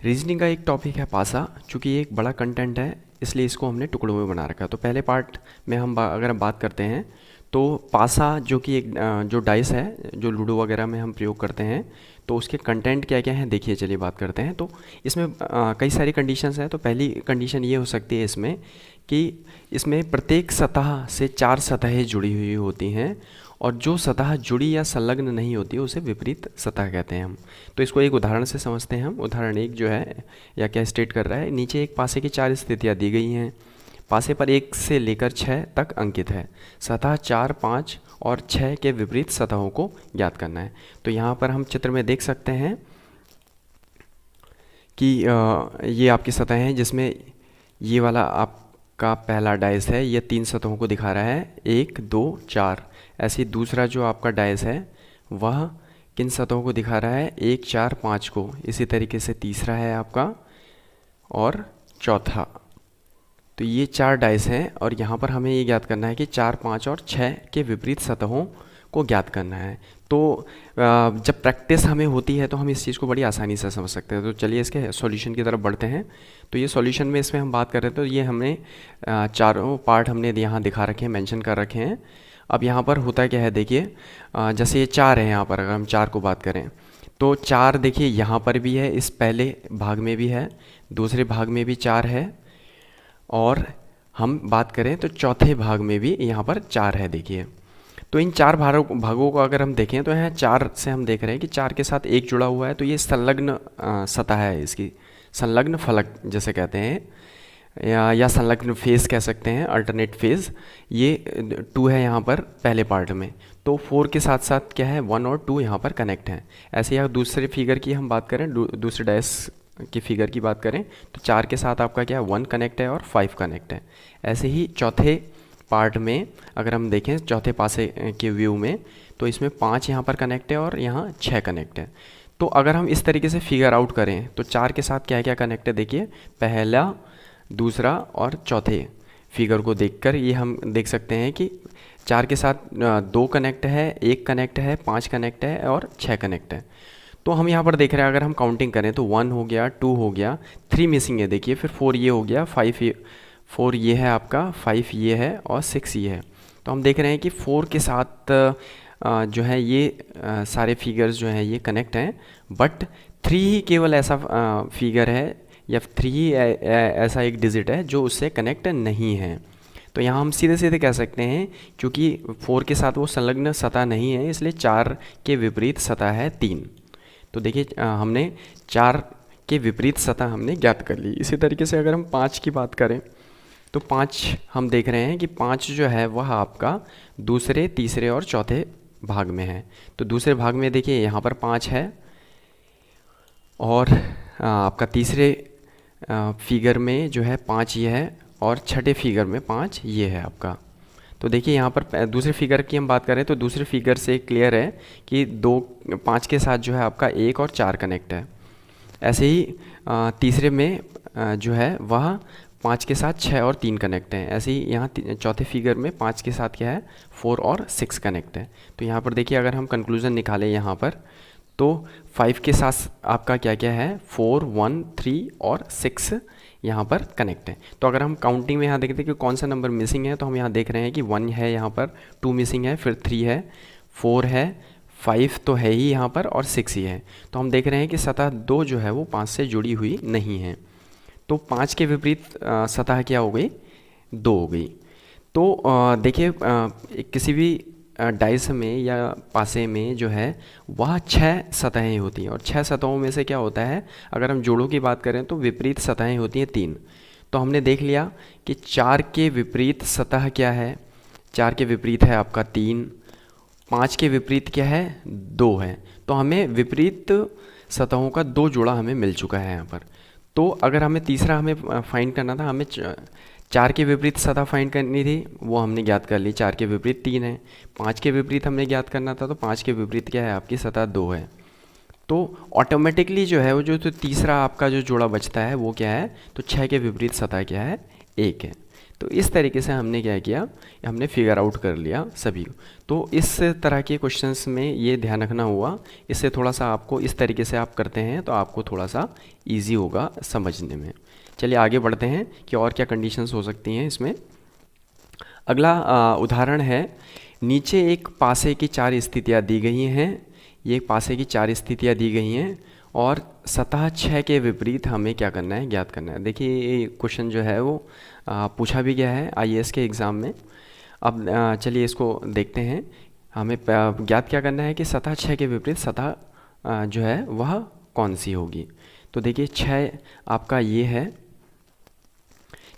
Reasoning का एक topic है पासा। चूँकि ये एक बड़ा कंटेंट है इसलिए इसको हमने टुकड़ों में बना रखा है। तो पहले पार्ट में अगर हम बात करते हैं तो पासा जो कि एक जो डाइस है जो लूडो वगैरह में हम प्रयोग करते हैं, तो उसके कंटेंट क्या क्या हैं देखिए, चलिए बात करते हैं। तो इसमें कई सारी कंडीशंस हैं। तो पहली कंडीशन ये हो सकती है इसमें कि इसमें प्रत्येक सतह से 4 सतहें जुड़ी हुई होती हैं और जो सतह जुड़ी या संलग्न नहीं होती है उसे विपरीत सतह कहते हैं हम। तो इसको एक उदाहरण से समझते हैं हम। उदाहरण एक जो है या क्या स्टेट कर रहा है, नीचे एक पासे की 4 स्थितियाँ दी गई हैं। पासे पर 1 से लेकर 6 तक अंकित है। सतह 4, 5 और 6 के विपरीत सतहों को ज्ञात करना है। तो यहाँ पर हम चित्र में देख सकते हैं कि ये आपकी सतह हैं जिसमें ये वाला आपका पहला डाइस है, ये 3 सतहों को दिखा रहा है, 1, 2, 4। ऐसे ही दूसरा जो आपका डाइस है वह किन सतहों को दिखा रहा है, 1, 4, 5 को। इसी तरीके से तीसरा है आपका और चौथा। तो ये 4 डाइस हैं और यहाँ पर हमें ये ज्ञात करना है कि 4, 5 और 6 के विपरीत सतहों को ज्ञात करना है। तो जब प्रैक्टिस हमें होती है तो हम इस चीज़ को बड़ी आसानी से समझ सकते हैं। तो चलिए इसके सॉल्यूशन की तरफ बढ़ते हैं। तो ये सॉल्यूशन में इसमें हम बात कर रहे थे, तो ये हमने चारों पार्ट हमने यहाँ दिखा रखे हैं, मेंशन कर रखे हैं। अब यहाँ पर होता क्या है देखिए, जैसे ये 4 है, यहाँ पर अगर हम 4 को बात करें तो 4 देखिए यहाँ पर भी है, इस पहले भाग में भी है, दूसरे भाग में भी 4 है और हम बात करें तो चौथे भाग में भी यहाँ पर 4 है देखिए। तो इन 4 भागों को अगर हम देखें तो यहाँ 4 से हम देख रहे हैं कि 4 के साथ 1 जुड़ा हुआ है। तो ये संलग्न सतह है, इसकी संलग्न फलक जैसे कहते हैं या संलग्न फेस कह सकते हैं, अल्टरनेट फेस। ये 2 है यहाँ पर पहले पार्ट में, तो 4 के साथ साथ क्या है, 1 और 2 यहाँ पर कनेक्ट हैं। ऐसे ही दूसरे फिगर की हम बात करें, दूसरे डाइस की फिगर की बात करें तो 4 के साथ आपका क्या है, 1 कनेक्ट है और 5 कनेक्ट है। ऐसे ही चौथे पार्ट में अगर हम देखें, चौथे पासे के व्यू में, तो इसमें 5 यहाँ पर कनेक्ट है और यहाँ 6 कनेक्ट है। तो अगर हम इस तरीके से फिगर आउट करें तो 4 के साथ क्या क्या कनेक्ट है देखिए, पहला, दूसरा और चौथे फिगर को देखकर ये हम देख सकते हैं कि 4 के साथ 2 कनेक्ट है, 1 कनेक्ट है, 5 कनेक्ट है और 6 कनेक्ट है। तो हम यहाँ पर देख रहे हैं, अगर हम काउंटिंग करें तो 1 हो गया, 2 हो गया, 3 मिसिंग है देखिए, फिर 4 ये हो गया, 4 ये है आपका, 5 ये है और 6 ये है। तो हम देख रहे हैं कि 4 के साथ जो है ये सारे फिगर्स जो हैं ये कनेक्ट हैं, बट 3 ही केवल ऐसा फिगर है या 3 ही ऐसा एक डिजिट है जो उससे कनेक्ट नहीं है। तो यहाँ हम सीधे सीधे कह सकते हैं क्योंकि 4 के साथ वो संलग्न सतह नहीं है, इसलिए 4 के विपरीत सतह है 3। तो देखिए हमने 4 के विपरीत सतह हमने ज्ञात कर ली। इसी तरीके से अगर हम 5 की बात करें तो 5 हम देख रहे हैं कि 5 जो है वह आपका दूसरे, तीसरे और चौथे भाग में है। तो दूसरे भाग में देखिए यहाँ पर 5 है और आपका तीसरे फिगर में जो है 5 ये है और छठे फिगर में 5 ये है आपका। तो देखिए यहाँ पर दूसरे फिगर की हम बात करें तो दूसरे फिगर से क्लियर है कि 5 के साथ जो है आपका 1 और 4 कनेक्ट है। ऐसे ही तीसरे में जो है वह 5 के साथ 6 और 3 कनेक्ट हैं। ऐसे ही यहाँ चौथे फिगर में 5 के साथ क्या है, 4 और 6 कनेक्ट है। तो यहाँ पर देखिए अगर हम कंक्लूजन निकालें यहाँ पर तो 5 के साथ आपका क्या क्या है, 4, 1, 3 और 6 यहाँ पर कनेक्ट है। तो अगर हम काउंटिंग में यहाँ देखते हैं कि कौन सा नंबर मिसिंग है, तो हम यहाँ देख रहे हैं कि 1 है, यहाँ पर 2 मिसिंग है, फिर 3 है, 4 है, 5 तो है ही यहाँ पर और 6 ही है। तो हम देख रहे हैं कि सतह 2 जो है वो 5 से जुड़ी हुई नहीं है। तो 5 के विपरीत सतह क्या हो गई, 2 हो गई। तो देखिए किसी भी डाइस में या पासे में जो है वह 6 सतहें होती हैं और 6 सतहों में से क्या होता है, अगर हम जोड़ों की बात करें तो विपरीत सतहें होती हैं 3। तो हमने देख लिया कि 4 के विपरीत सतह क्या है, 4 के विपरीत है आपका 3, 5 के विपरीत क्या है, 2 है। तो हमें विपरीत सतहों का 2 जोड़ा हमें मिल चुका है यहाँ पर। तो अगर हमें तीसरा हमें फाइंड करना था, हमें 4 के विपरीत सतह फाइंड करनी थी, वो हमने ज्ञात कर ली, 4 के विपरीत 3 है। 5 के विपरीत हमने ज्ञात करना था, तो 5 के विपरीत क्या है, आपकी सतह 2 है। तो ऑटोमेटिकली जो है वो तो तीसरा आपका जो जोड़ा बचता है वो क्या है, तो 6 के विपरीत सतह क्या है, 1 है। तो इस तरीके से हमने क्या किया, हमने फिगर आउट कर लिया सभी। तो इस तरह के क्वेश्चंस में ये ध्यान रखना हुआ, इससे थोड़ा सा आपको इस तरीके से आप करते हैं तो आपको थोड़ा सा ईजी होगा समझने में। चलिए आगे बढ़ते हैं कि और क्या कंडीशंस हो सकती हैं इसमें। अगला उदाहरण है, नीचे एक पासे की 4 स्थितियाँ दी गई हैं। ये एक पासे की 4 स्थितियाँ दी गई हैं और सतह 6 के विपरीत हमें क्या करना है, ज्ञात करना है। देखिए ये क्वेश्चन जो है वो पूछा भी गया है आईएएस के एग्ज़ाम में। अब चलिए इसको देखते हैं। हमें ज्ञात क्या करना है कि सतह 6 के विपरीत सतह जो है वह कौन सी होगी। तो देखिए 6 आपका ये है,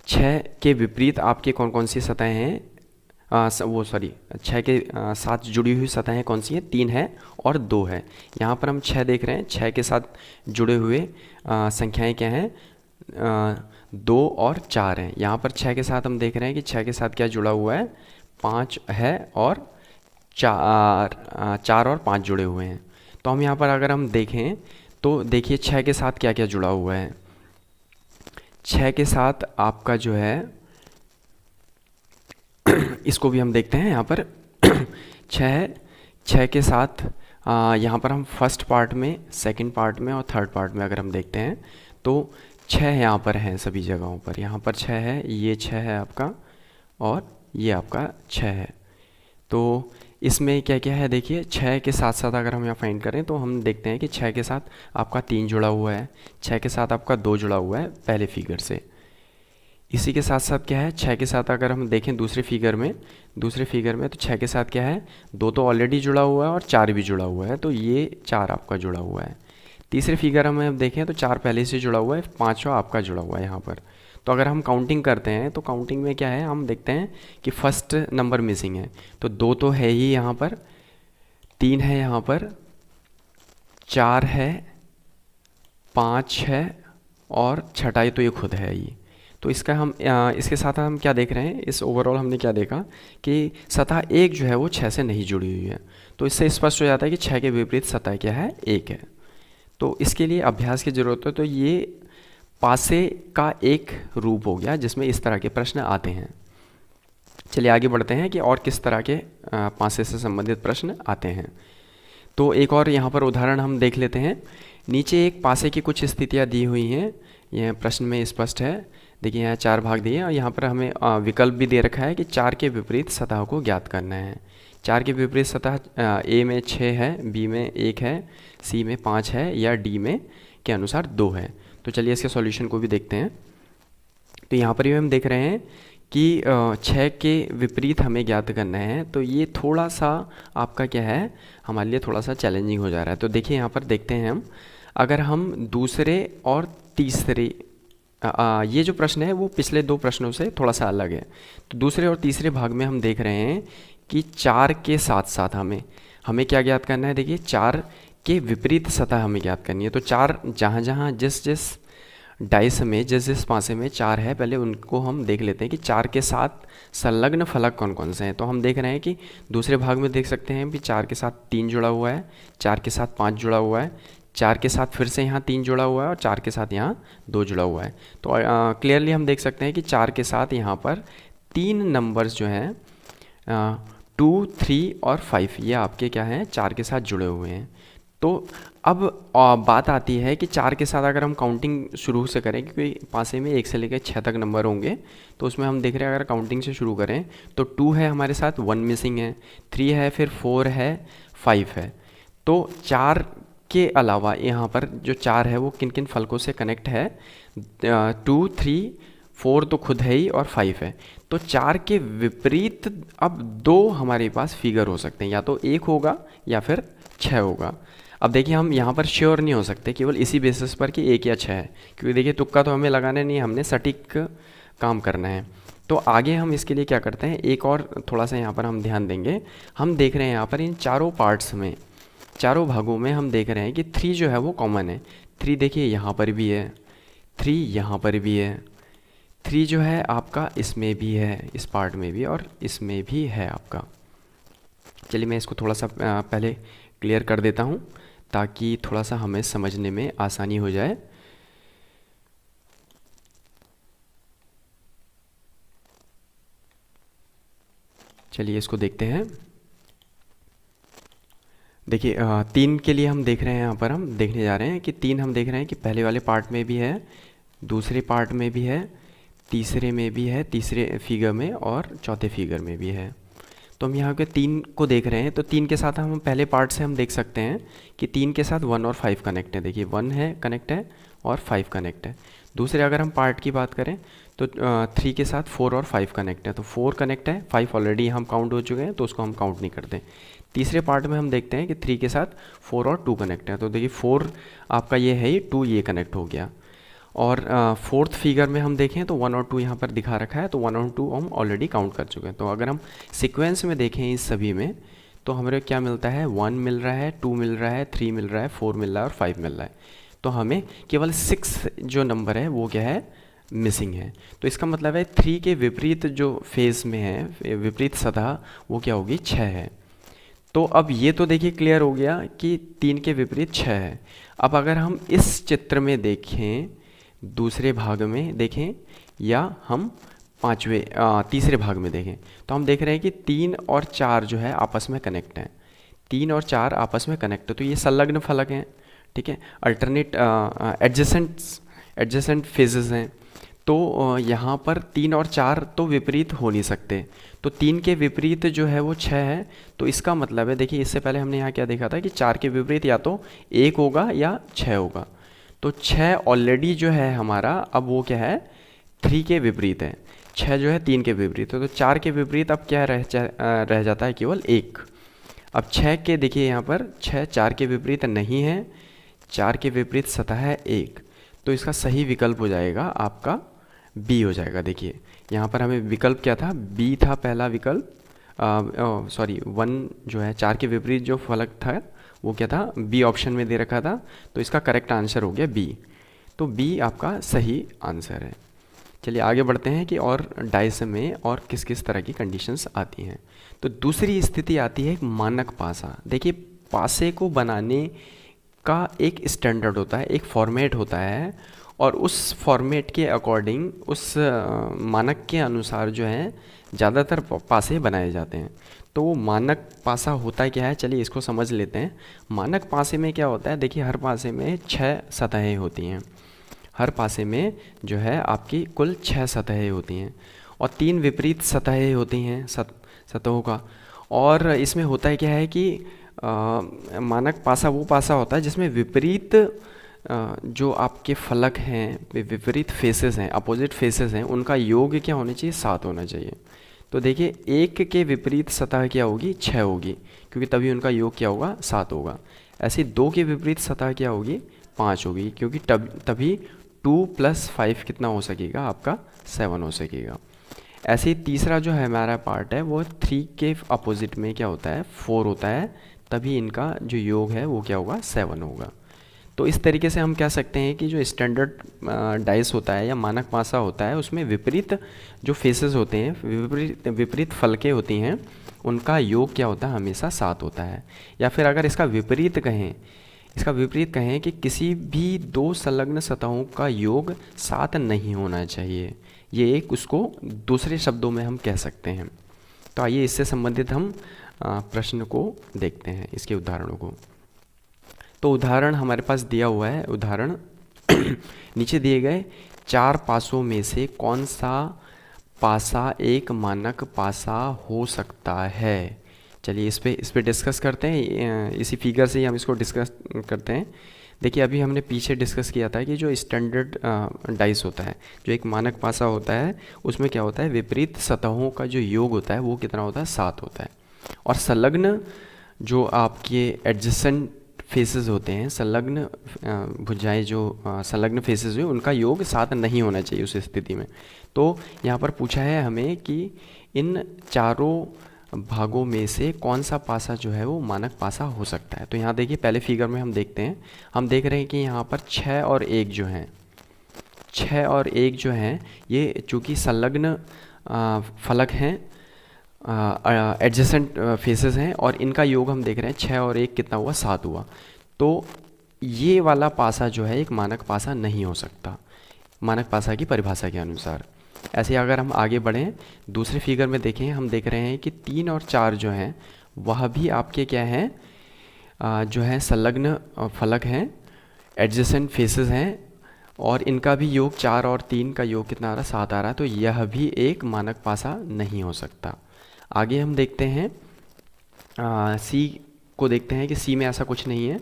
6 के विपरीत आपके कौन कौन सी सतहें हैं, 6 के साथ जुड़ी हुई सतहें कौन सी हैं, 3 है और 2 है। यहाँ पर हम 6 देख रहे हैं, 6 के साथ जुड़े हुए संख्याएं क्या हैं, 2 और 4 हैं। यहाँ पर 6 के साथ हम देख रहे हैं कि 6 के साथ क्या जुड़ा हुआ है, 5 है और 4 और 5 जुड़े हुए हैं। तो हम यहाँ पर अगर हम देखें तो देखिए 6 के साथ क्या क्या जुड़ा हुआ है। 6 के साथ आपका जो है इसको भी हम देखते हैं यहाँ पर 6 के साथ यहाँ पर हम फर्स्ट पार्ट में, सेकंड पार्ट में और थर्ड पार्ट में अगर हम देखते हैं तो 6 यहाँ पर हैं सभी जगहों पर। यहाँ पर 6 है, ये 6 है आपका और ये आपका 6 है। तो इसमें क्या क्या है, देखिए 6 के साथ साथ अगर हम यहाँ फाइंड करें तो हम देखते हैं कि 6 के साथ आपका 3 जुड़ा हुआ है, 6 के साथ आपका 2 जुड़ा हुआ है पहले फिगर से। इसी के साथ साथ क्या है, 6 के साथ अगर हम देखें दूसरे फिगर में तो 6 के साथ क्या है, 2 तो ऑलरेडी जुड़ा हुआ है और 4 भी जुड़ा हुआ है, तो ये 4 आपका जुड़ा हुआ है। तीसरे फिगर में अब देखें तो 4 पहले से जुड़ा हुआ है, 5वां आपका जुड़ा हुआ है यहाँ पर। तो अगर हम काउंटिंग करते हैं तो काउंटिंग में क्या है, हम देखते हैं कि फर्स्ट नंबर मिसिंग है, तो 2 तो है ही यहाँ पर, 3 है यहाँ पर, 4 है, 5 है और छठाई तो ये खुद है ही। तो इसका हम इसके साथ हम क्या देख रहे हैं, इस ओवरऑल हमने क्या देखा कि सतह 1 जो है वो 6 से नहीं जुड़ी हुई है। तो इससे स्पष्ट हो जाता है कि 6 के विपरीत सतह क्या है, 1 है। तो इसके लिए अभ्यास की ज़रूरत है। तो ये पासे का एक रूप हो गया जिसमें इस तरह के प्रश्न आते हैं। चलिए आगे बढ़ते हैं कि और किस तरह के पासे से संबंधित प्रश्न आते हैं। तो एक और यहाँ पर उदाहरण हम देख लेते हैं। नीचे एक पासे की कुछ स्थितियाँ दी हुई हैं, यह प्रश्न में स्पष्ट है। देखिए यहाँ 4 भाग दिए और यहाँ पर हमें विकल्प भी दे रखा है कि 4 के विपरीत सतह को ज्ञात करना है। 4 के विपरीत सतह ए में 6 है, बी में 1 है, सी में 5 है या डी में के अनुसार 2 है। तो चलिए इसके सॉल्यूशन को भी देखते हैं। तो यहाँ पर भी हम देख रहे हैं कि 6 के विपरीत हमें ज्ञात करना है, तो ये थोड़ा सा आपका क्या है, हमारे लिए थोड़ा सा चैलेंजिंग हो जा रहा है। तो देखिए यहाँ पर देखते हैं हम, अगर हम दूसरे और तीसरे ये जो प्रश्न है वो पिछले 2 प्रश्नों से थोड़ा सा अलग है। तो दूसरे और तीसरे भाग में हम देख रहे हैं कि 4 के साथ साथ हमें क्या ज्ञात करना है। देखिए 4 के विपरीत सतह हमें ज्ञात करनी है। तो 4 जहाँ जहाँ जिस डाइस में जिस पासे में 4 है, पहले उनको हम देख लेते हैं कि 4 के साथ संलग्न फलक कौन कौन से हैं। तो हम देख रहे हैं कि दूसरे भाग में देख सकते हैं कि 4 के साथ 3 जुड़ा हुआ है, 4 के साथ 5 जुड़ा हुआ है, 4 के साथ फिर से यहाँ 3 जुड़ा हुआ है और 4 के साथ यहाँ 2 जुड़ा हुआ है। तो क्लियरली हम देख सकते हैं कि 4 के साथ यहाँ पर 3 नंबर्स जो हैं 2, 3 और 5 ये आपके क्या हैं, 4 के साथ जुड़े हुए हैं। तो अब बात आती है कि 4 के साथ अगर हम काउंटिंग शुरू से करें, क्योंकि पासे में 1 से लेकर 6 तक नंबर होंगे, तो उसमें हम देख रहे हैं अगर काउंटिंग से शुरू करें तो 2 है हमारे साथ, 1 मिसिंग है, 3 है, फिर 4 है, 5 है। तो 4 के अलावा यहाँ पर जो 4 है वो किन किन फलकों से कनेक्ट है, 2, 3, 4 तो खुद है ही और 5 है। तो 4 के विपरीत अब 2 हमारे पास फिगर हो सकते हैं, या तो 1 होगा या फिर 6 होगा। अब देखिए हम यहाँ पर श्योर नहीं हो सकते केवल इसी बेसिस पर कि 1 या 6 है, क्योंकि देखिए तुक्का तो हमें लगाना नहीं है, हमने सटीक काम करना है। तो आगे हम इसके लिए क्या करते हैं, एक और थोड़ा सा यहाँ पर हम ध्यान देंगे। हम देख रहे हैं यहाँ पर इन चारों पार्ट्स में, चारों भागों में हम देख रहे हैं कि 3 जो है वो कॉमन है। 3 देखिए यहाँ पर भी है, 3 यहाँ पर भी है, 3 जो है आपका इसमें भी है, इस पार्ट में भी और इसमें भी है आपका। चलिए मैं इसको थोड़ा सा पहले क्लियर कर देता हूँ ताकि थोड़ा सा हमें समझने में आसानी हो जाए। चलिए इसको देखते हैं। देखिए 3 के लिए हम देख रहे हैं, यहाँ पर हम देखने जा रहे हैं कि 3 हम देख रहे हैं कि पहले वाले पार्ट में भी है, दूसरे पार्ट में भी है, तीसरे में भी है, तीसरे फिगर में और चौथे फिगर में भी है। तो हम यहाँ के 3 को देख रहे हैं, तो 3 के साथ हम पहले पार्ट से हम देख सकते हैं कि 3 के साथ 1 और 5 कनेक्ट है। देखिए 1 है कनेक्ट है और 5 कनेक्ट है। दूसरे अगर हम पार्ट की बात करें तो 3 के साथ 4 और 5 कनेक्ट है, तो 4 कनेक्ट है, 5 ऑलरेडी हम काउंट हो चुके हैं तो उसको हम काउंट नहीं करते। तीसरे पार्ट में हम देखते हैं कि 3 के साथ 4 और 2 कनेक्ट है, तो देखिए 4 आपका ये है, ये 2 ये कनेक्ट हो गया। और फोर्थ फिगर में हम देखें तो 1 और 2 यहाँ पर दिखा रखा है, तो 1 और 2 हम ऑलरेडी काउंट कर चुके हैं। तो अगर हम सीक्वेंस में देखें इस सभी में तो हमें क्या मिलता है, 1 मिल रहा है, 2 मिल रहा है, 3 मिल रहा है, 4 मिल रहा है और 5 मिल रहा है। तो हमें केवल 6 जो नंबर है वो क्या है, मिसिंग है। तो इसका मतलब है 3 के विपरीत जो फेज में है, विपरीत सतह, वो क्या होगी, 6 है। तो अब ये तो देखिए क्लियर हो गया कि 3 के विपरीत 6 है। अब अगर हम इस चित्र में देखें, दूसरे भाग में देखें या हम तीसरे भाग में देखें, तो हम देख रहे हैं कि 3 और 4 जो है आपस में कनेक्ट हैं। 3 और 4 आपस में कनेक्ट है, तो ये संलग्न फलक हैं, ठीक है, अल्टरनेट एडजेसेंट फेजेस हैं। तो यहाँ पर 3 और 4 तो विपरीत हो नहीं सकते, तो 3 के विपरीत जो है वो 6 है। तो इसका मतलब है, देखिए इससे पहले हमने यहाँ क्या देखा था कि 4 के विपरीत या तो 1 होगा या 6 होगा। तो 6 ऑलरेडी जो है हमारा, अब वो क्या है, 3 के विपरीत है। 6 जो है 3 के विपरीत है, तो 4 के विपरीत अब क्या रह जाता है, केवल 1। अब 6 के देखिए यहाँ पर 6 4 के विपरीत नहीं है, 4 के विपरीत सतह है 1, तो इसका सही विकल्प हो जाएगा आपका बी हो जाएगा। देखिए यहाँ पर हमें विकल्प क्या था, बी था पहला विकल्प, 1 जो है 4 के विपरीत जो फलक था वो क्या था, बी ऑप्शन में दे रखा था, तो इसका करेक्ट आंसर हो गया बी। तो बी आपका सही आंसर है। चलिए आगे बढ़ते हैं कि और डाइस में और किस किस तरह की कंडीशंस आती हैं। तो दूसरी स्थिति आती है मानक पासा। देखिए पासे को बनाने का एक स्टैंडर्ड होता है, एक फॉर्मेट होता है, और उस फॉर्मेट के अकॉर्डिंग, उस मानक के अनुसार जो है ज़्यादातर पासे बनाए जाते हैं। तो वो मानक पासा होता क्या है, चलिए इसको समझ लेते हैं। मानक पासे में क्या होता है, देखिए हर पासे में 6 सतहें होती हैं। हर पासे में जो है आपकी कुल 6 सतहें होती हैं और 3 विपरीत सतहें होती हैं सतहों का। और इसमें होता क्या है कि मानक पासा वो पासा होता है जिसमें विपरीत जो आपके फलक हैं, विपरीत फेसेस हैं, अपोजिट फेसेस हैं, उनका योग क्या होना चाहिए, 7 होना चाहिए। तो देखिए 1 के विपरीत सतह क्या होगी, 6 होगी, क्योंकि तभी उनका योग क्या होगा, 7 होगा। ऐसे 2 के विपरीत सतह क्या होगी, 5 होगी, क्योंकि तभी 2 + 5 कितना हो सकेगा, आपका 7 हो सकेगा। ऐसे ही तीसरा जो है हमारा पार्ट है वो 3 के अपोजिट में क्या होता है, 4 होता है, तभी इनका जो योग है वो क्या होगा, 7 होगा। तो इस तरीके से हम कह सकते हैं कि जो स्टैंडर्ड डाइस होता है या मानक पासा होता है उसमें विपरीत जो फेसेस होते हैं, विपरीत फलकें होती हैं, उनका योग क्या होता है, हमेशा 7 होता है। या फिर अगर इसका विपरीत कहें कि किसी भी 2 संलग्न सतहों का योग 7 नहीं होना चाहिए, ये एक उसको दूसरे शब्दों में हम कह सकते हैं। तो आइए इससे संबंधित हम प्रश्न को देखते हैं, इसके उदाहरणों को। तो उदाहरण हमारे पास दिया हुआ है, उदाहरण नीचे दिए गए 4 पासों में से कौन सा पासा एक मानक पासा हो सकता है। चलिए इस पे डिस्कस करते हैं, इसी फिगर से ही हम इसको डिस्कस करते हैं। देखिए अभी हमने पीछे डिस्कस किया था कि जो स्टैंडर्ड डाइस होता है, जो एक मानक पासा होता है, उसमें क्या होता है, विपरीत सतहों का जो योग होता है वो कितना होता है, 7 होता है। और संलग्न जो आपके एडजेसेंट फेसेस होते हैं, संलग्न भुजाएं जो संलग्न फेसेस हैं, उनका योग 7 नहीं होना चाहिए उस स्थिति में। तो यहाँ पर पूछा है हमें कि इन चारों भागों में से कौन सा पासा जो है वो मानक पासा हो सकता है। तो यहाँ देखिए पहले फिगर में हम देखते हैं, हम देख रहे हैं कि यहाँ पर 6 और 1 जो हैं, 6 और 1 जो हैं, ये चूँकि संलग्न फलक हैं, एडजेसेंट फेसेस हैं, और इनका योग हम देख रहे हैं 6 और 1 कितना हुआ, 7 हुआ। तो ये वाला पासा जो है एक मानक पासा नहीं हो सकता, मानक पासा की परिभाषा के अनुसार। ऐसे अगर हम आगे बढ़ें, दूसरे फिगर में देखें, हम देख रहे हैं कि 3 और 4 जो हैं वह भी आपके क्या हैं, जो है संलग्न फलक हैं, एडजेसेंट फेसेस हैं, और इनका भी योग 4 और 3 का योग कितना आ रहा है, 7 आ रहा है। तो यह भी एक मानक पासा नहीं हो सकता। आगे हम देखते हैं सी को, देखते हैं कि सी में ऐसा कुछ नहीं है।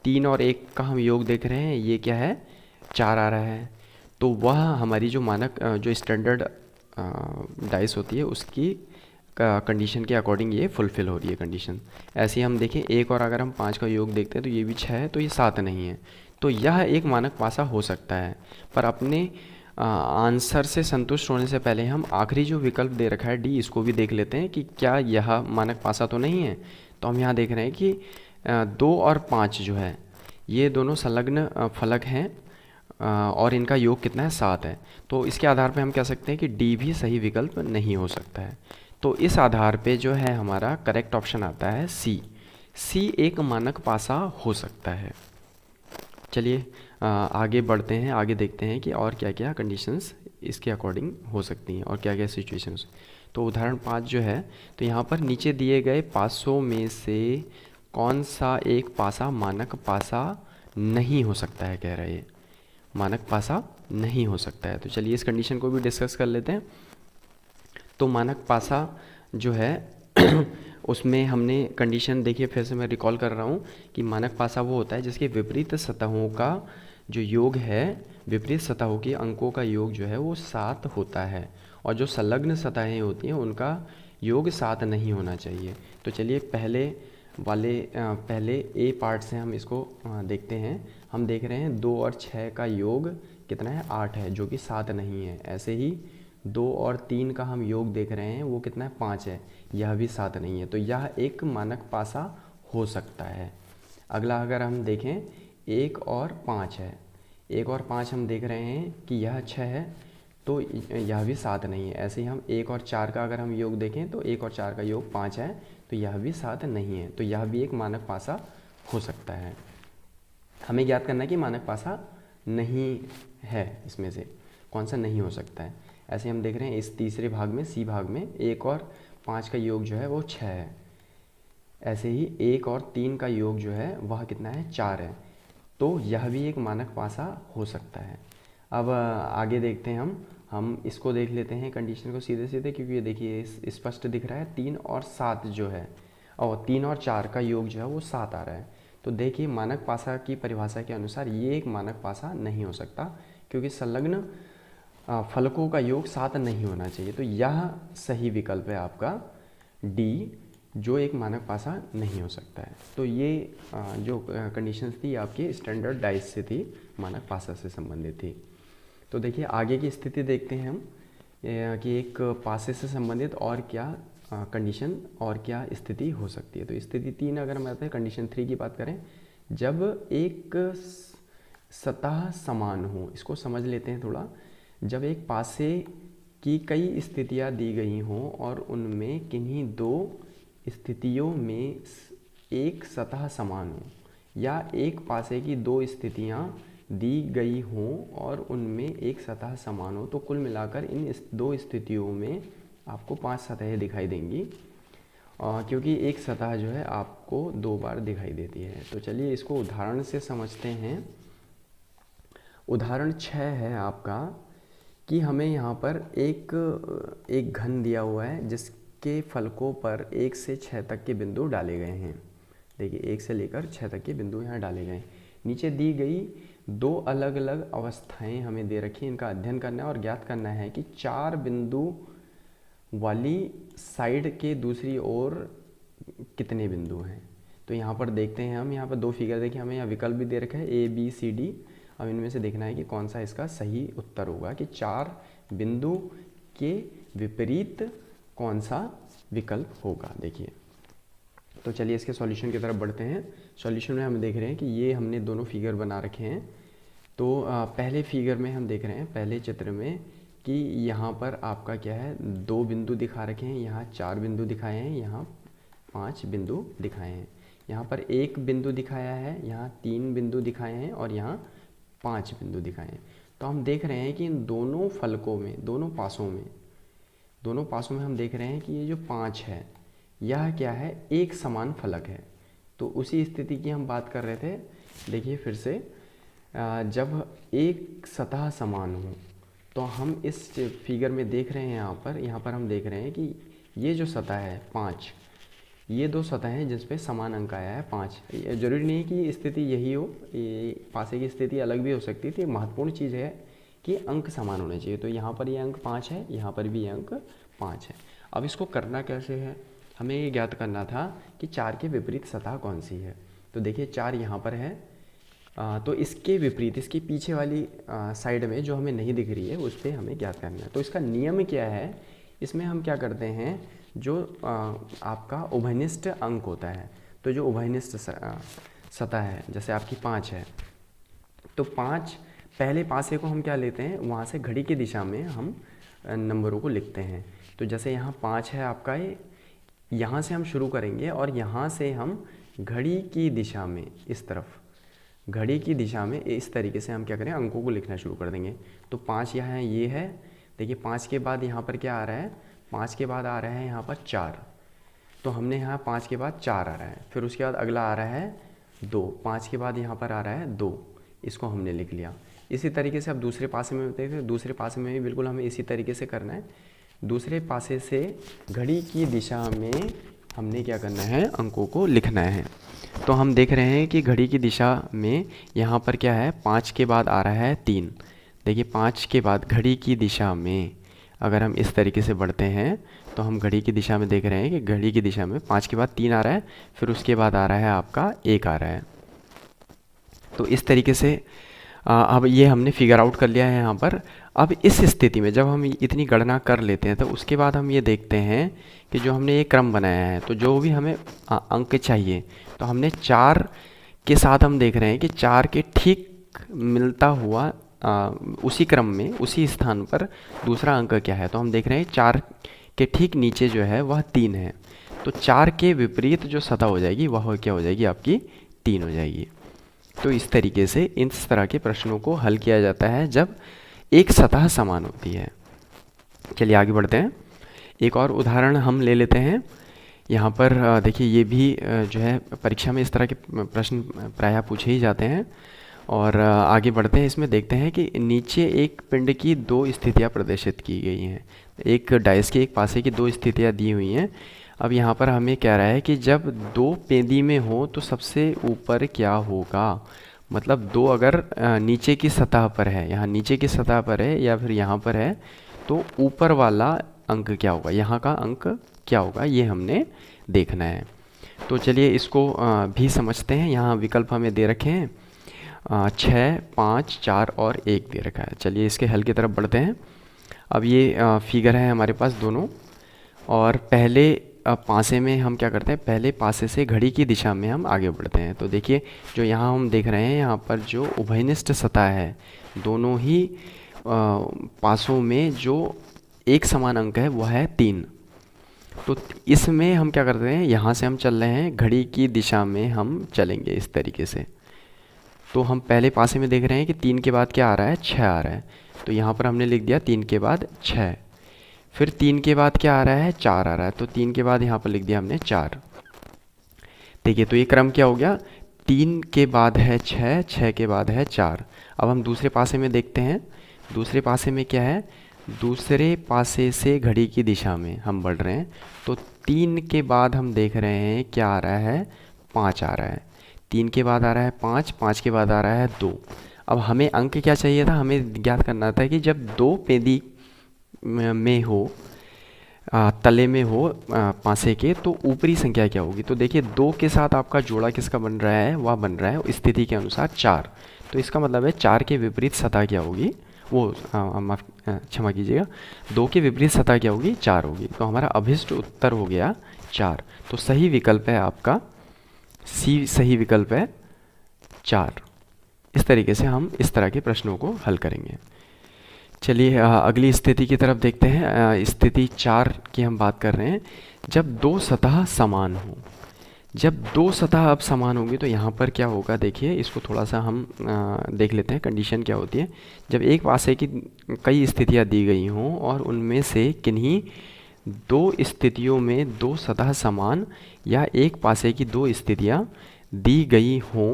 3 और 1 का हम योग देख रहे हैं, ये क्या है, 4 आ रहा है। तो वह हमारी जो मानक जो स्टैंडर्ड डाइस होती है उसकी कंडीशन के अकॉर्डिंग ये फुलफ़िल हो रही है कंडीशन। ऐसे ही हम देखें 1 और अगर हम 5 का योग देखते हैं तो ये भी 6 है, तो ये 7 नहीं है। तो यह एक मानक पासा हो सकता है। पर अपने आंसर से संतुष्ट होने से पहले हम आखिरी जो विकल्प दे रखा है डी, इसको भी देख लेते हैं कि क्या यह मानक पासा तो नहीं है। तो हम यहाँ देख रहे हैं कि 2 और 5 जो है ये दोनों संलग्न फलक हैं, और इनका योग कितना है, 7 है। तो इसके आधार पे हम कह सकते हैं कि डी भी सही विकल्प नहीं हो सकता है। तो इस आधार पे जो है हमारा करेक्ट ऑप्शन आता है सी। सी एक मानक पासा हो सकता है। चलिए आगे बढ़ते हैं, आगे देखते हैं कि और क्या क्या कंडीशंस इसके अकॉर्डिंग हो सकती हैं और क्या क्या सिचुएशंस। तो उदाहरण 5 जो है, तो यहाँ पर नीचे दिए गए पासों में से कौन सा एक पासा मानक पासा नहीं हो सकता है, कह रहे हैं मानक पासा नहीं हो सकता है। तो चलिए इस कंडीशन को भी डिस्कस कर लेते हैं। तो मानक पासा जो है उसमें हमने कंडीशन देखिए, फिर से मैं रिकॉल कर रहा हूँ कि मानक पासा वो होता है जिसके विपरीत सतहों का जो योग है, विपरीत सतहों के अंकों का योग जो है वो 7 होता है, और जो संलग्न सतहें होती हैं उनका योग 7 नहीं होना चाहिए। तो चलिए पहले ए पार्ट से हम इसको देखते हैं। हम देख रहे हैं 2 और 6 का योग कितना है, 8 है, जो कि 7 नहीं है। ऐसे ही 2 और 3 का हम योग देख रहे हैं, वो कितना है, 5 है, यह भी 7 नहीं है। तो यह एक मानक पासा हो सकता है। अगला अगर हम देखें 1 और 5 है, 1 और 5 हम देख रहे हैं कि यह 6 है, तो यह भी 7 नहीं है। ऐसे ही हम 1 और 4 का अगर हम योग देखें तो 1 और 4 का योग 5 है, तो यह भी 7 नहीं है। तो यह भी एक मानक पासा हो सकता है। हमें ज्ञात करना है कि मानक पासा नहीं है, इसमें से कौन सा नहीं हो सकता है। ऐसे हम देख रहे हैं इस तीसरे भाग में, सी भाग में 1 और 5 का योग जो है वो 6 है। ऐसे ही 1 और 3 का योग जो है वह कितना है, 4 है। तो यह भी एक मानक पासा हो सकता है। अब आगे देखते हैं हम इसको देख लेते हैं कंडीशन को सीधे सीधे, क्योंकि ये देखिए स्पष्ट दिख रहा है 3 और 7 जो है, और 3 और 4 का योग जो है वो 7 आ रहा है। तो देखिए मानक पासा की परिभाषा के अनुसार ये एक मानक पासा नहीं हो सकता, क्योंकि संलग्न फलकों का योग 7 नहीं होना चाहिए। तो यह सही विकल्प है आपका डी, जो एक मानक पासा नहीं हो सकता है। तो ये जो कंडीशंस थी आपकी स्टैंडर्ड डाइस से थी, मानक पासा से संबंधित थी। तो देखिए आगे की स्थिति देखते हैं हम कि एक पासे से संबंधित और क्या कंडीशन और क्या स्थिति हो सकती है। तो स्थिति 3 अगर हम आते हैं, कंडीशन 3 की बात करें, जब एक सतह समान हो, इसको समझ लेते हैं थोड़ा। जब एक पासे की कई स्थितियां दी गई हों और उनमें किन्हीं 2 स्थितियों में एक सतह समान हो, या एक पासे की 2 स्थितियां दी गई हों और उनमें एक सतह समान हो, तो कुल मिलाकर इन 2 स्थितियों में आपको 5 सतहें दिखाई देंगी, क्योंकि एक सतह जो है आपको 2 बार दिखाई देती है। तो चलिए इसको उदाहरण से समझते हैं। उदाहरण 6 है आपका कि हमें यहाँ पर एक घन दिया हुआ है जिसके फलकों पर 1 से 6 तक के बिंदु डाले गए हैं। देखिए 1 से लेकर 6 तक के बिंदु यहाँ डाले गए हैं। नीचे दी गई 2 अलग अलग अवस्थाएं हमें दे रखी हैं, इनका अध्ययन करना है और ज्ञात करना है कि 4 बिंदु वाली साइड के दूसरी ओर कितने बिंदु हैं। तो यहाँ पर देखते हैं हम, यहाँ पर 2 फिगर देखिए, हमें यहाँ विकल्प भी दे रखा है A B C D। अब इनमें से देखना है कि कौन सा इसका सही उत्तर होगा, कि 4 बिंदु के विपरीत कौन सा विकल्प होगा। देखिए तो चलिए इसके सॉल्यूशन की तरफ बढ़ते हैं। सॉल्यूशन में हम देख रहे हैं कि ये हमने दोनों फिगर बना रखे हैं। तो पहले फिगर में हम देख रहे हैं, पहले चित्र में, कि यहाँ पर आपका क्या है, 2 बिंदु दिखा रखे हैं, यहाँ 4 बिंदु दिखाए हैं, यहाँ 5 बिंदु दिखाए हैं। यहाँ पर 1 बिंदु दिखाया है, यहाँ 3 बिंदु दिखाए हैं और यहाँ 5 बिंदु दिखाए हैं। तो हम देख रहे हैं कि इन दोनों फलकों में, दोनों पासों में हम देख रहे हैं कि ये जो 5 है यह क्या है, एक समान फलक है। तो उसी स्थिति की हम बात कर रहे थे। देखिए फिर से, जब एक सतह समान हो तो हम इस फिगर में देख रहे हैं, यहाँ पर हम देख रहे हैं कि ये जो सतह है 5, ये दो सतह हैं जिस पे समान अंक आया है 5। जरूरी नहीं कि स्थिति यही हो, ये पासे की स्थिति अलग भी हो सकती थी। महत्वपूर्ण चीज़ है कि अंक समान होने चाहिए। तो यहाँ पर ये अंक 5 है, यहाँ पर भी ये अंक 5 है। अब इसको करना कैसे है, हमें ये ज्ञात करना था कि 4 के विपरीत सतह कौन सी है। तो देखिए 4 यहाँ पर है, तो इसके विपरीत, इसके पीछे वाली साइड में जो हमें नहीं दिख रही है उस पर हमें ज्ञात करना है। तो इसका नियम क्या है, इसमें हम क्या करते हैं, जो आपका उभयनिष्ठ अंक होता है, तो जो उभयनिष्ठ सतह है, जैसे आपकी 5 है, तो 5 पहले पासे को हम क्या लेते हैं, वहाँ से घड़ी की दिशा में हम नंबरों को लिखते हैं। तो जैसे यहाँ 5 है आपका, ये यहाँ से हम शुरू करेंगे और यहाँ से हम घड़ी की दिशा में, इस तरफ घड़ी की दिशा में इस तरीके से हम क्या करें, अंकों को लिखना शुरू कर देंगे। तो 5 यहाँ ये है, देखिए 5 के बाद यहाँ पर क्या आ रहा है, 5 के बाद आ रहा है यहाँ पर 4। तो हमने यहाँ 5 के बाद 4 आ रहा है, फिर उसके बाद अगला आ रहा है 2, 5 के बाद यहाँ पर आ रहा है 2, इसको हमने लिख लिया। इसी तरीके से अब दूसरे पासे में देखें, दूसरे पासे में भी बिल्कुल हमें इसी तरीके से करना है। दूसरे पासे से घड़ी की दिशा में हमने क्या करना है, अंकों को लिखना है। तो हम देख रहे हैं कि घड़ी की दिशा में यहाँ पर क्या है, 5 के बाद आ रहा है 3। देखिए 5 के बाद घड़ी की दिशा में अगर हम इस तरीके से बढ़ते हैं तो हम घड़ी की दिशा में देख रहे हैं कि घड़ी की दिशा में 5 के बाद 3 आ रहा है, फिर उसके बाद आ रहा है आपका 1 आ रहा है। तो इस तरीके से अब ये हमने फिगर आउट कर लिया है यहाँ पर। अब इस स्थिति में जब हम इतनी गणना कर लेते हैं तो उसके बाद हम ये देखते हैं कि जो हमने ये क्रम बनाया है, तो जो भी हमें अंक चाहिए, तो हमने 4 के साथ हम देख रहे हैं कि 4 के ठीक मिलता हुआ उसी क्रम में, उसी स्थान पर दूसरा अंक क्या है, तो हम देख रहे हैं 4 के ठीक नीचे जो है वह 3 है। तो 4 के विपरीत जो सतह हो जाएगी वह क्या हो जाएगी, आपकी 3 हो जाएगी। तो इस तरीके से इस तरह के प्रश्नों को हल किया जाता है जब एक सतह समान होती है। चलिए आगे बढ़ते हैं, एक और उदाहरण हम ले लेते हैं। यहाँ पर देखिए ये भी जो है परीक्षा में इस तरह के प्रश्न प्रायः पूछे ही जाते हैं। और आगे बढ़ते हैं, इसमें देखते हैं कि नीचे एक पिंड की 2 स्थितियाँ प्रदर्शित की गई हैं। एक डाइस के एक पासे की 2 स्थितियाँ दी हुई हैं। अब यहाँ पर हमें कह रहा है कि जब 2 पेंदी में हो तो सबसे ऊपर क्या होगा। मतलब 2 अगर नीचे की सतह पर है, यहाँ नीचे की सतह पर है या फिर यहाँ पर है, तो ऊपर वाला अंक क्या होगा, यहाँ का अंक क्या होगा, ये हमने देखना है। तो चलिए इसको भी समझते हैं। यहाँ विकल्प हमें दे रखे हैं 6, 5, 4 और 1 दे रखा है। चलिए इसके हल की तरफ बढ़ते हैं। अब ये फिगर है हमारे पास दोनों, और पहले पासे में हम क्या करते हैं, पहले पासे से घड़ी की दिशा में हम आगे बढ़ते हैं। तो देखिए जो यहाँ हम देख रहे हैं, यहाँ पर जो उभयनिष्ठ सतह है, दोनों ही पासों में जो एक समान अंक है वह है 3। तो इसमें हम क्या करते हैं, यहाँ से हम चल रहे हैं, घड़ी की दिशा में हम चलेंगे इस तरीके से। तो हम पहले पासे में देख रहे हैं कि 3 के बाद क्या आ रहा है, 6 आ रहा है। तो यहाँ पर हमने लिख दिया 3 के बाद 6। फिर 3 के बाद क्या आ रहा है, 4 आ रहा है। तो 3 के बाद यहाँ पर लिख दिया हमने 4। देखिए तो ये क्रम क्या हो गया, 3 के बाद है 6, 6 के बाद है 4। अब हम दूसरे पासे में देखते हैं, दूसरे पासे में क्या है, दूसरे पासे से घड़ी की दिशा में हम बढ़ रहे हैं। तो 3 के बाद हम देख रहे हैं क्या आ रहा है, 5 आ रहा है। 3 के बाद आ रहा है 5, 5 के बाद आ रहा है 2। अब हमें अंक क्या चाहिए था, हमें ज्ञात करना था कि जब 2 पेंदी में हो, तले में हो पासे के, तो ऊपरी संख्या क्या होगी। तो देखिए 2 के साथ आपका जोड़ा किसका बन रहा है, वह बन रहा है स्थिति के अनुसार 4। तो इसका मतलब है 4 के विपरीत सतह क्या होगी, वो क्षमा कीजिएगा, 2 के विपरीत सतह क्या होगी, 4 होगी। तो हमारा अभिष्ट उत्तर हो गया 4। तो सही विकल्प है आपका सी, सही विकल्प है 4। इस तरीके से हम इस तरह के प्रश्नों को हल करेंगे। चलिए अगली स्थिति की तरफ देखते हैं। स्थिति 4 की हम बात कर रहे हैं। जब 2 सतह समान हो, जब दो सतह अब समान होंगी तो यहाँ पर क्या होगा, देखिए इसको थोड़ा सा हम देख लेते हैं कंडीशन क्या होती है। जब एक पासे की कई स्थितियाँ दी गई हों और उनमें से किन्हीं दो स्थितियों में दो सतह समान या एक पासे की दो स्थितियाँ दी गई हों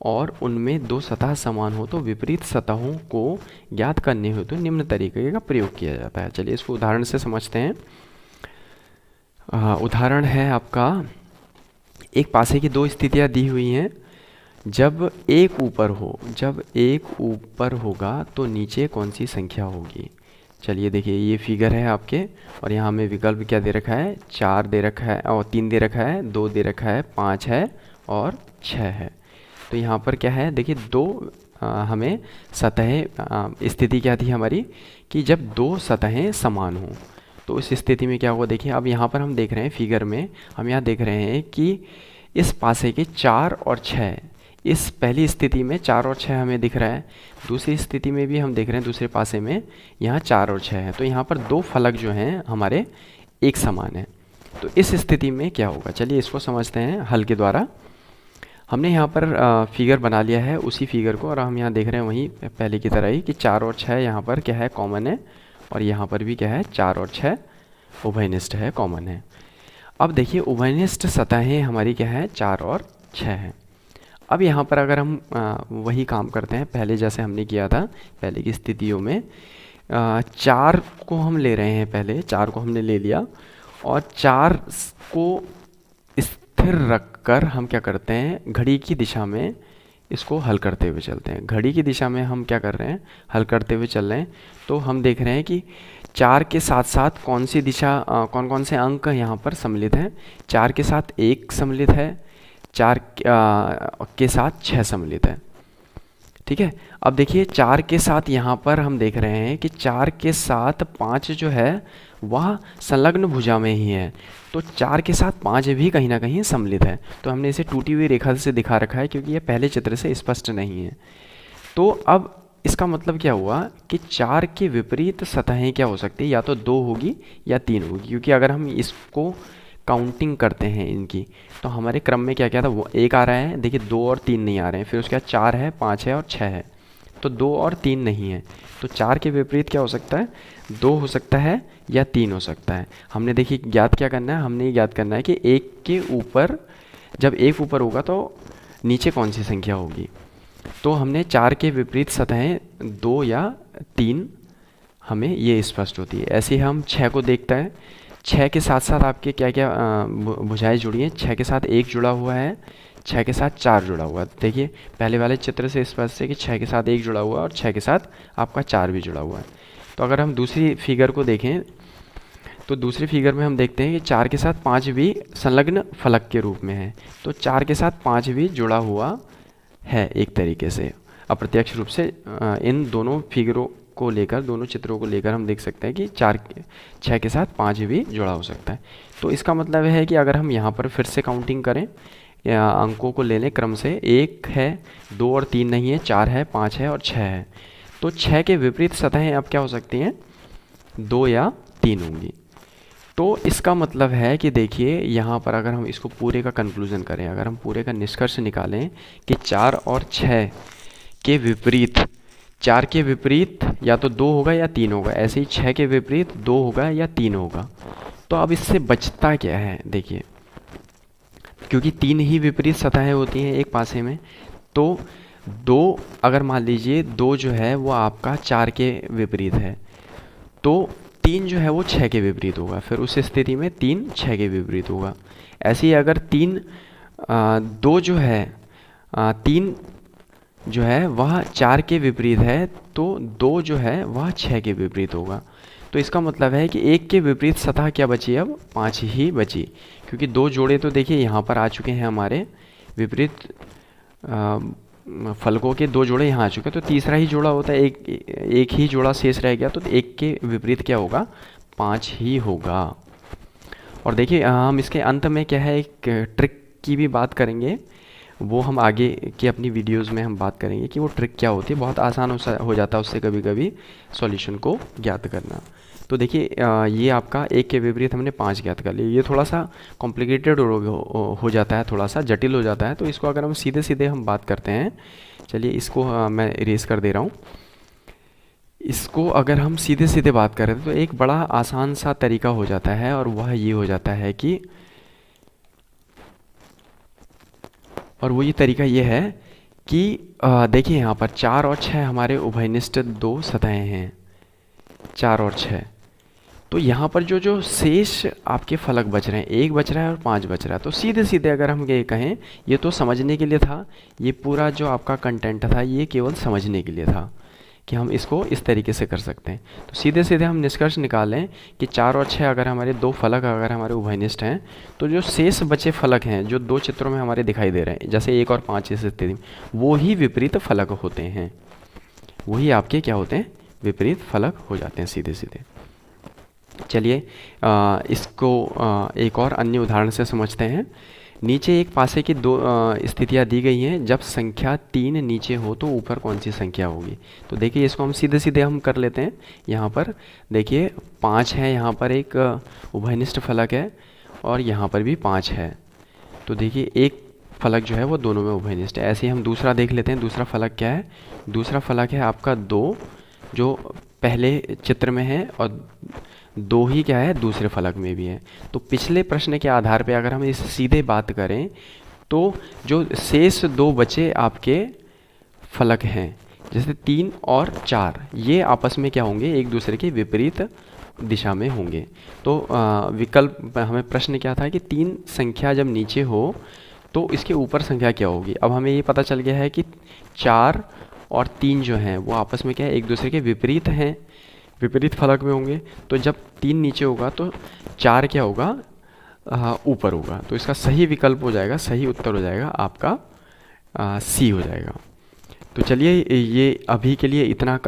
और उनमें दो सतह समान हो तो विपरीत सतहों को ज्ञात करने हो तो निम्न तरीके का प्रयोग किया जाता है। चलिए इसको उदाहरण से समझते हैं। उदाहरण है आपका, एक पासे की दो स्थितियाँ दी हुई हैं। जब एक ऊपर होगा तो नीचे कौन सी संख्या होगी। चलिए देखिए ये फिगर है आपके और यहाँ हमें विकल्प क्या दे रखा है, 4 दे रखा है और 3 दे रखा है, 2 दे रखा है, 5 है और 6 है। तो यहाँ पर क्या है, देखिए दो हमें सतहें, स्थिति क्या थी हमारी कि जब दो सतहें समान हों तो इस स्थिति में क्या होगा। देखिए अब यहाँ पर हम देख रहे हैं फिगर में, हम यहाँ देख रहे हैं कि इस पासे के 4 और 6, इस पहली स्थिति में 4 और 6 हमें दिख रहा है, दूसरी स्थिति में भी हम देख रहे हैं दूसरे पासे में यहाँ 4 और 6 है। तो यहाँ पर दो फलक जो हैं हमारे एक समान है। तो इस स्थिति में क्या होगा, चलिए इसको समझते हैं हल के द्वारा। हमने यहाँ पर फिगर बना लिया है उसी फिगर को और हम यहाँ देख रहे हैं वहीं पहले की तरह ही कि 4 और 6 यहाँ पर क्या है, कॉमन है और यहाँ पर भी क्या है, 4 और 6 उभयनिष्ठ है, कॉमन है। अब देखिए उभयनिष्ठ सतहें हमारी क्या है, 4 और 6 है। अब यहाँ पर अगर हम वही काम करते हैं पहले जैसे हमने किया था पहले की स्थितियों में, 4 को हम ले रहे हैं, पहले 4 को हमने ले लिया और 4 को स्थिर रखकर हम क्या करते हैं, घड़ी की दिशा में इसको हल करते हुए चलते हैं। घड़ी की दिशा में हम क्या कर रहे हैं, हल करते हुए चल रहे हैं। तो हम देख रहे हैं कि 4 के साथ साथ कौन सी दिशा, कौन कौन से अंक यहाँ पर सम्मिलित हैं। 4 के साथ 1 सम्मिलित है, 4 के साथ 6 सम्मिलित है, ठीक है। अब देखिए 4 के साथ यहाँ पर हम देख रहे हैं कि 4 के साथ 5 जो है वह संलग्न भुजा में ही है, तो 4 के साथ 5 भी कहीं ना कहीं सम्मिलित है। तो हमने इसे टूटी हुई रेखा से दिखा रखा है क्योंकि यह पहले चित्र से स्पष्ट नहीं है। तो अब इसका मतलब क्या हुआ कि 4 के विपरीत सतहें क्या हो सकती है, या तो 2 होगी या 3 होगी, क्योंकि अगर हम इसको काउंटिंग करते हैं इनकी तो हमारे क्रम में क्या क्या था, वो 1 आ रहा है, देखिए 2 और 3 नहीं आ रहे हैं, फिर उसके बाद 4 है, 5 है और 6 है, तो 2 और 3 नहीं है। तो 4 के विपरीत क्या हो सकता है, 2 हो सकता है या 3 हो सकता है। हमने देखिए ज्ञात क्या करना है, हमने ये ज्ञात करना है कि 1 के ऊपर, जब 1 ऊपर होगा तो नीचे कौन सी संख्या होगी। तो हमने 4 के विपरीत सतहें 2 या 3, हमें ये स्पष्ट होती है। ऐसे ही हम 6 को देखते हैं, 6 के साथ साथ आपके क्या क्या भुजाएं जुड़ी हैं। 6 के साथ 1 जुड़ा हुआ है, 6 के साथ 4 जुड़ा हुआ है। देखिए पहले वाले चित्र से स्पष्ट है कि 6 के साथ 1 जुड़ा हुआ है और 6 के साथ आपका 4 भी जुड़ा हुआ है। तो अगर हम दूसरी फिगर को देखें तो दूसरी फिगर में हम देखते हैं कि 4 के साथ 5 भी संलग्न फलक के रूप में है, तो 4 के साथ 5 भी जुड़ा हुआ है एक तरीके से अप्रत्यक्ष रूप से। इन दोनों फिगरों को लेकर, दोनों चित्रों को लेकर हम देख सकते हैं कि 6 के साथ 5 भी जुड़ा हो सकता है। तो इसका मतलब है कि अगर हम यहाँ पर फिर से काउंटिंग करें या अंकों को ले लें क्रम से, 1 है, 2 और 3 नहीं है, 4 है, 5 है और 6 है, तो 6 के विपरीत सतहें अब क्या हो सकती हैं, 2 या 3 होंगी। तो इसका मतलब है कि देखिए यहाँ पर अगर हम इसको पूरे का कंक्लूजन करें, अगर हम पूरे का निष्कर्ष निकालें कि 4 और 6 के विपरीत, 4 के विपरीत या तो 2 होगा या 3 होगा, ऐसे ही 6 के विपरीत 2 होगा या 3 होगा। तो अब इससे बचता क्या है, देखिए क्योंकि 3 ही विपरीत सतहें होती हैं एक पासे में, तो 2, अगर मान लीजिए 2 जो है वो आपका 4 के विपरीत है, तो 3 जो है वो 6 के विपरीत होगा, फिर उस स्थिति में 3 6 के विपरीत होगा। ऐसे ही अगर 2 जो है 3 जो है वह 4 के विपरीत है, तो 2 जो है वह 6 के विपरीत होगा। तो इसका मतलब है कि 1 के विपरीत सतह क्या बची, अब 5 ही बची, क्योंकि 2 जोड़े तो देखिए यहाँ पर आ चुके हैं हमारे विपरीत फलकों के 2 जोड़े यहाँ आ चुके हैं, तो तीसरा ही जोड़ा होता है, एक ही जोड़ा शेष रह गया, तो 1 के विपरीत क्या होगा, 5 ही होगा। और देखिए हम इसके अंत में क्या है, एक ट्रिक की भी बात करेंगे। वो हम आगे की अपनी वीडियोस में हम बात करेंगे कि वो ट्रिक क्या होती है। बहुत आसान हो जाता है उससे कभी कभी सॉल्यूशन को ज्ञात करना। तो देखिए ये आपका एक के विपरीत हमने 5 ज्ञात कर लिए। ये थोड़ा सा कॉम्प्लिकेटेड हो जाता है, थोड़ा सा जटिल हो जाता है। तो इसको अगर हम सीधे सीधे हम बात करते हैं, चलिए इसको मैं इरेज कर दे रहा हूँ। इसको अगर हम सीधे सीधे बात करें तो एक बड़ा आसान सा तरीका हो जाता है, और वह ये हो जाता है कि ये तरीका ये है कि देखिए यहाँ पर 4 और 6 हमारे उभयनिष्ठ दो सतहें हैं, 4 और 6। तो यहाँ पर जो जो शेष आपके फलक बच रहे हैं, 1 बच रहा है और 5 बच रहा है। तो सीधे सीधे अगर हम ये कहें, ये तो समझने के लिए था, ये पूरा जो आपका कंटेंट था ये केवल समझने के लिए था कि हम इसको इस तरीके से कर सकते हैं। तो सीधे सीधे हम निष्कर्ष निकालें कि 4 और 6 अगर हमारे दो फलक अगर हमारे उभयनिष्ठ हैं, तो जो शेष बचे फलक हैं जो दो चित्रों में हमारे दिखाई दे रहे हैं, जैसे 1 और 5 इस स्थिति में, वो ही विपरीत फलक होते हैं। वही आपके क्या होते हैं, विपरीत फलक हो जाते हैं सीधे सीधे। चलिए इसको एक और अन्य उदाहरण से समझते हैं। नीचे एक पासे की दो स्थितियाँ दी गई हैं। जब संख्या 3 नीचे हो तो ऊपर कौन सी संख्या होगी। तो देखिए इसको हम सीधे सीधे हम कर लेते हैं। यहाँ पर देखिए 5 है, यहाँ पर एक उभयनिष्ठ फलक है और यहाँ पर भी 5 है। तो देखिए एक फलक जो है वो दोनों में उभयनिष्ठ है। ऐसे ही हम दूसरा देख लेते हैं। दूसरा फलक क्या है, दूसरा फलक है आपका 2, जो पहले चित्र में है, और 2 ही क्या है, दूसरे फलक में भी है। तो पिछले प्रश्न के आधार पे अगर हम इस सीधे बात करें तो जो शेष 2 बचे आपके फलक हैं, जैसे 3 और 4, ये आपस में क्या होंगे, एक दूसरे के विपरीत दिशा में होंगे। तो विकल्प हमें प्रश्न क्या था कि 3 संख्या जब नीचे हो तो इसके ऊपर संख्या क्या होगी। अब हमें ये पता चल गया है कि 4 और 3 जो हैं वो आपस में क्या है, एक दूसरे के विपरीत हैं, विपरीत फलक में होंगे। तो जब 3 नीचे होगा तो 4 क्या होगा, ऊपर होगा। तो इसका सही विकल्प हो जाएगा, सही उत्तर हो जाएगा आपका सी हो जाएगा। तो चलिए ये अभी के लिए इतना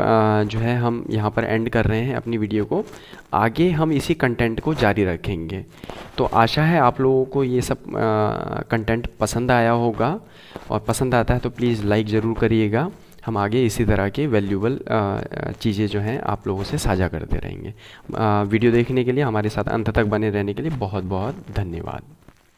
जो है हम यहाँ पर एंड कर रहे हैं अपनी वीडियो को। आगे हम इसी कंटेंट को जारी रखेंगे। तो आशा है आप लोगों को ये सब कंटेंट पसंद आया होगा, और पसंद आता है तो प्लीज़ लाइक ज़रूर करिएगा। हम आगे इसी तरह के वैल्यूबल चीज़ें जो हैं आप लोगों से साझा करते रहेंगे। वीडियो देखने के लिए, हमारे साथ अंत तक बने रहने के लिए बहुत बहुत धन्यवाद।